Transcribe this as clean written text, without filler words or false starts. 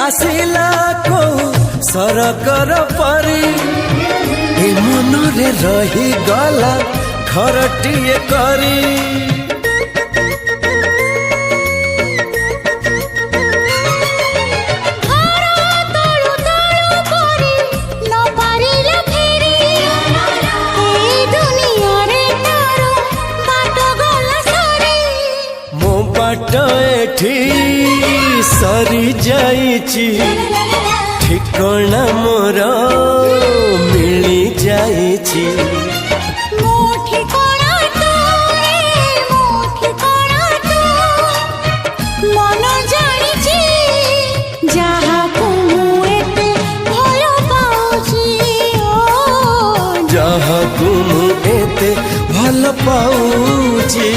आसिला को सरकर परी ए मनरे रही गला घरटिए करी सरी जाइची ठिकाना मोर मिली जाइची मन जानिची जहाँ को एते भल पाउची जहाँ को एते भल पाउची।